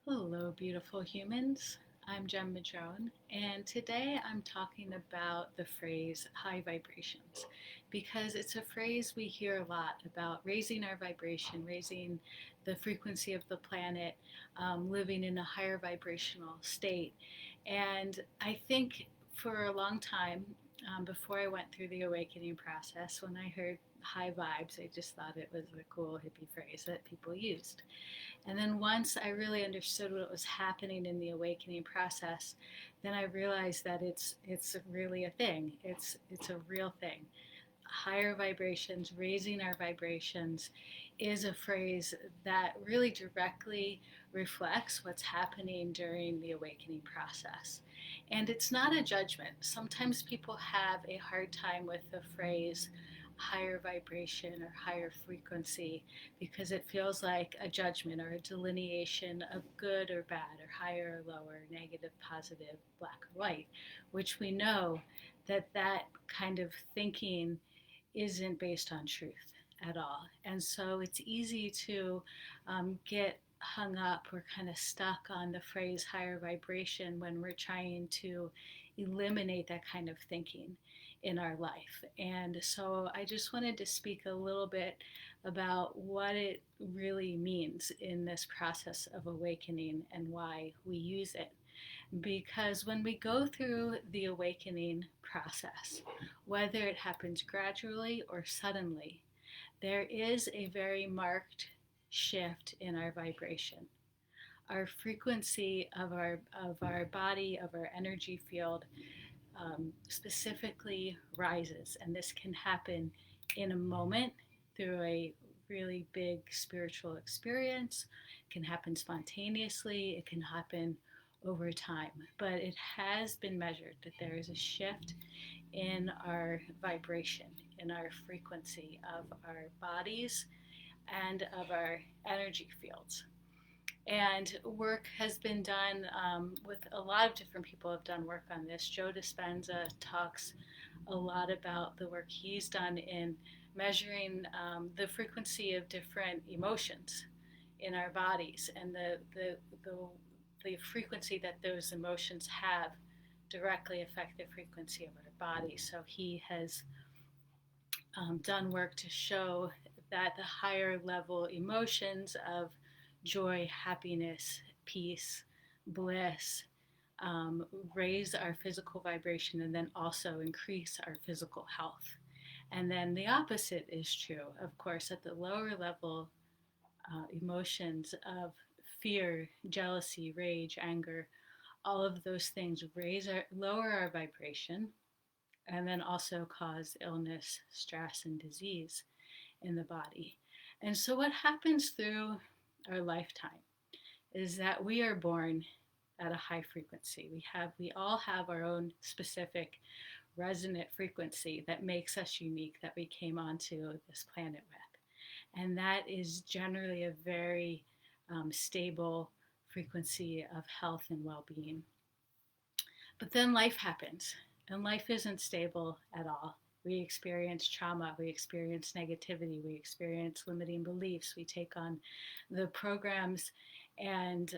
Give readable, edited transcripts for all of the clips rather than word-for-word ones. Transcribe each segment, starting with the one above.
Hello, beautiful humans. I'm Jem Madrone, and today I'm talking about the phrase high vibrations because it's a phrase we hear a lot about raising our vibration, raising the frequency of the planet, living in a higher vibrational state. And I think for a long time, before I went through the awakening process, when I heard high vibes, I just thought it was a cool hippie phrase that people used. And then once I really understood what was happening in the awakening process, then I realized that it's really a thing. It's a real thing. Higher vibrations, raising our vibrations is a phrase that really directly reflects what's happening during the awakening process. And it's not a judgment. Sometimes people have a hard time with the phrase higher vibration or higher frequency because it feels like a judgment or a delineation of good or bad or higher or lower, negative, positive, black or white, which we know that kind of thinking isn't based on truth at all. And so it's easy to get hung up or kind of stuck on the phrase higher vibration when we're trying to eliminate that kind of thinking in our life. And so I just wanted to speak a little bit about what it really means in this process of awakening and why we use it. Because when we go through the awakening process, whether it happens gradually or suddenly, there is a very marked shift in our vibration. Our frequency of our body, of our energy field, specifically rises, and this can happen in a moment through a really big spiritual experience. It can happen spontaneously. It can happen over time, but it has been measured that there is a shift in our vibration, in our frequency of our bodies and of our energy fields. And work has been done with a lot of different people have done work on this. Joe Dispenza talks a lot about the work he's done in measuring the frequency of different emotions in our bodies and the frequency that those emotions have directly affect the frequency of our body. So he has done work to show that the higher level emotions of joy, happiness, peace, bliss raise our physical vibration and then also increase our physical health. And then the opposite is true. Of course, at the lower level, emotions of fear, jealousy, rage, anger, all of those things lower our vibration and then also cause illness, stress, and disease in the body. And so, what happens through our lifetime is that we are born at a high frequency. We all have our own specific resonant frequency that makes us unique that we came onto this planet with. And that is generally a very stable frequency of health and well being. But then life happens, and life isn't stable at all. We experience trauma, we experience negativity, we experience limiting beliefs, we take on the programs and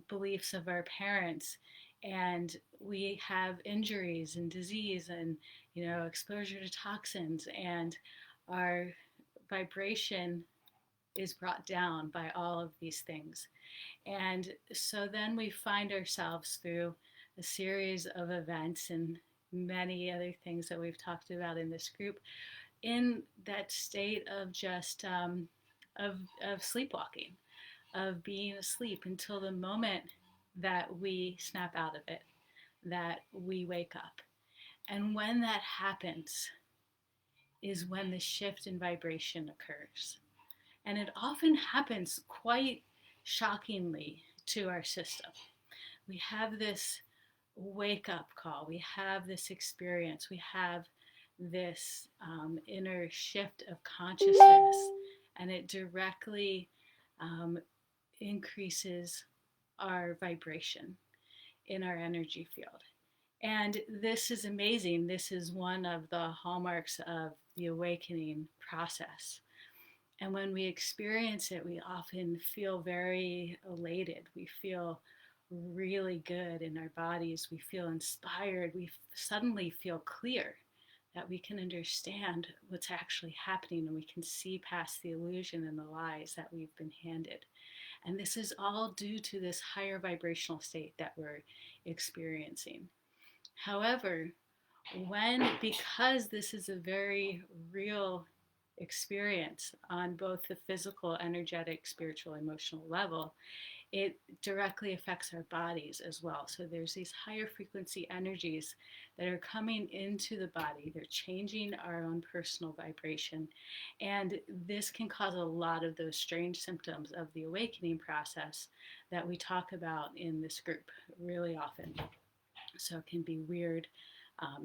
beliefs of our parents, and we have injuries and disease and exposure to toxins, and our vibration is brought down by all of these things. And so then we find ourselves through a series of events and many other things that we've talked about in this group in that state of just of sleepwalking, of being asleep until the moment that we snap out of it, that we wake up. And when that happens is when the shift in vibration occurs. And it often happens quite shockingly to our system. We have this wake up call, we have this experience, we have this inner shift of consciousness, and it directly increases our vibration in our energy field. And this is amazing. This is one of the hallmarks of the awakening process. And when we experience it, we often feel very elated. We feel really good in our bodies. We feel inspired. We suddenly feel clear that we can understand what's actually happening and we can see past the illusion and the lies that we've been handed. And this is all due to this higher vibrational state that we're experiencing. However, because this is a very real experience on both the physical, energetic, spiritual, emotional level, it directly affects our bodies as well. So there's these higher frequency energies that are coming into the body. They're changing our own personal vibration. And this can cause a lot of those strange symptoms of the awakening process that we talk about in this group really often. So it can be weird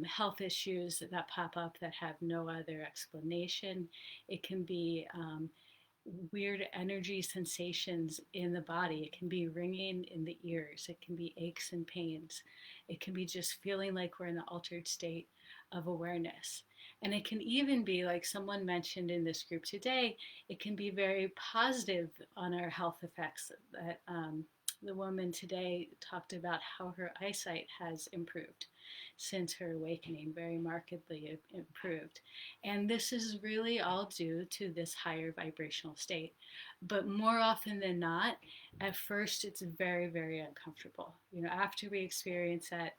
health issues that pop up that have no other explanation. It can be weird energy sensations in the body. It can be ringing in the ears. It can be aches and pains. It can be just feeling like we're in an altered state of awareness. And it can even be, like someone mentioned in this group today, it can be very positive on our health effects. That the woman today talked about how her eyesight has improved since her awakening, very markedly improved. And this is really all due to this higher vibrational state. But more often than not, at first it's very, very uncomfortable. After we experience that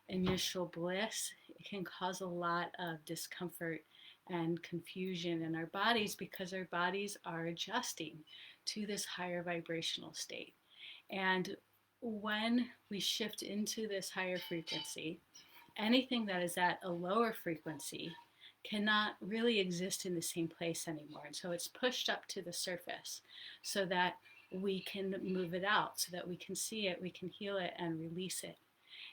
initial bliss, it can cause a lot of discomfort and confusion in our bodies because our bodies are adjusting to this higher vibrational state. And when we shift into this higher frequency, anything that is at a lower frequency cannot really exist in the same place anymore. And so it's pushed up to the surface so that we can move it out, so that we can see it, we can heal it, and release it.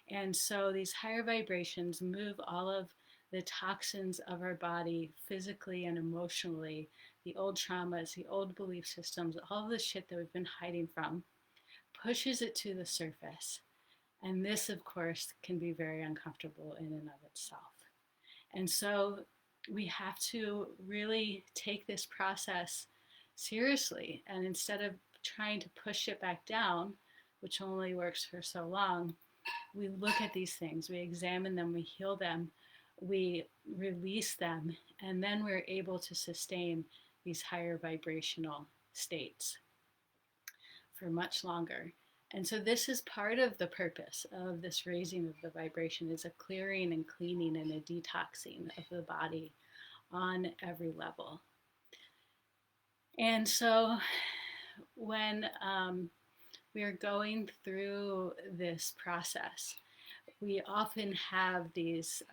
And so these higher vibrations move all of the toxins of our body physically and emotionally, the old traumas, the old belief systems, all the shit that we've been hiding from, pushes it to the surface. And this, of course, can be very uncomfortable in and of itself. And so we have to really take this process seriously. And instead of trying to push it back down, which only works for so long, we look at these things, we examine them, we heal them, we release them, and then we're able to sustain these higher vibrational states for much longer. And so this is part of the purpose of this raising of the vibration, is a clearing and cleaning and a detoxing of the body on every level. And so when we are going through this process, we often have these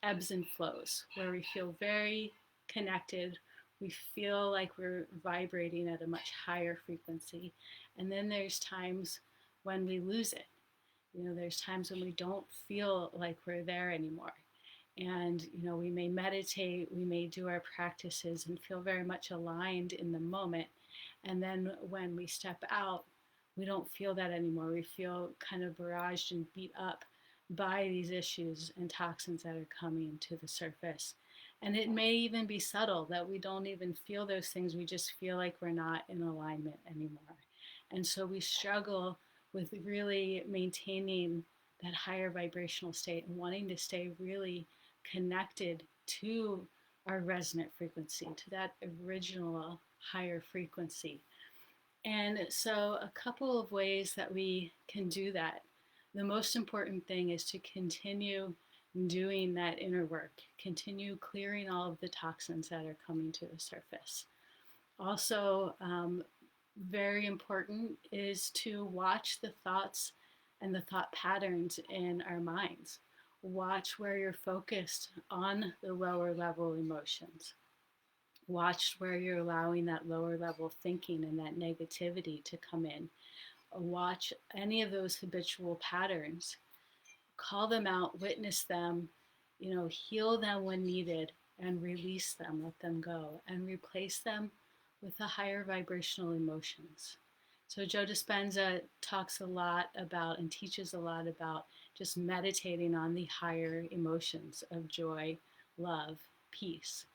ebbs and flows where we feel very connected. We feel like we're vibrating at a much higher frequency. And then there's times when we lose it. There's times when we don't feel like we're there anymore. And, we may meditate, we may do our practices and feel very much aligned in the moment. And then when we step out, we don't feel that anymore. We feel kind of barraged and beat up by these issues and toxins that are coming to the surface. And it may even be subtle that we don't even feel those things. We just feel like we're not in alignment anymore. And so we struggle with really maintaining that higher vibrational state and wanting to stay really connected to our resonant frequency, to that original higher frequency. And so a couple of ways that we can do that. The most important thing is to continue doing that inner work, continue clearing all of the toxins that are coming to the surface. Also, very important is to watch the thoughts and the thought patterns in our minds. Watch where you're focused on the lower level emotions. Watch where you're allowing that lower level thinking and that negativity to come in. Watch any of those habitual patterns. Call them out, witness them, heal them when needed, and release them, let them go, and replace them with the higher vibrational emotions. So Joe Dispenza talks a lot about and teaches a lot about just meditating on the higher emotions of joy, love, peace,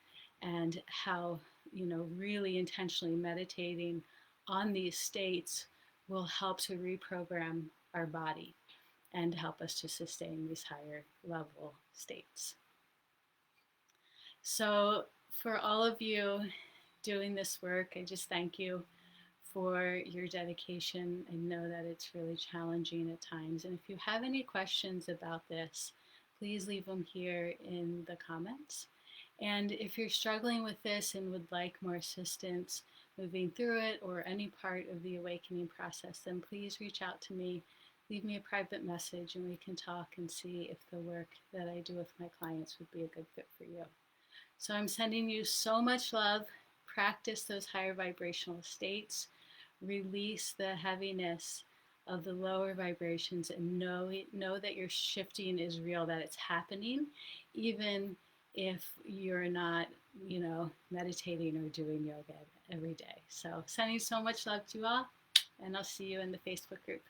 and how really intentionally meditating on these states will help to reprogram our body and help us to sustain these higher level states. So, for all of you doing this work, I just thank you for your dedication. I know that it's really challenging at times. And if you have any questions about this, please leave them here in the comments. And if you're struggling with this and would like more assistance moving through it or any part of the awakening process, then please reach out to me. Leave me a private message and we can talk and see if the work that I do with my clients would be a good fit for you. So I'm sending you so much love. Practice those higher vibrational states. Release the heaviness of the lower vibrations and know that your shifting is real, that it's happening, even if you're not, meditating or doing yoga every day. So sending so much love to you all, and I'll see you in the Facebook group.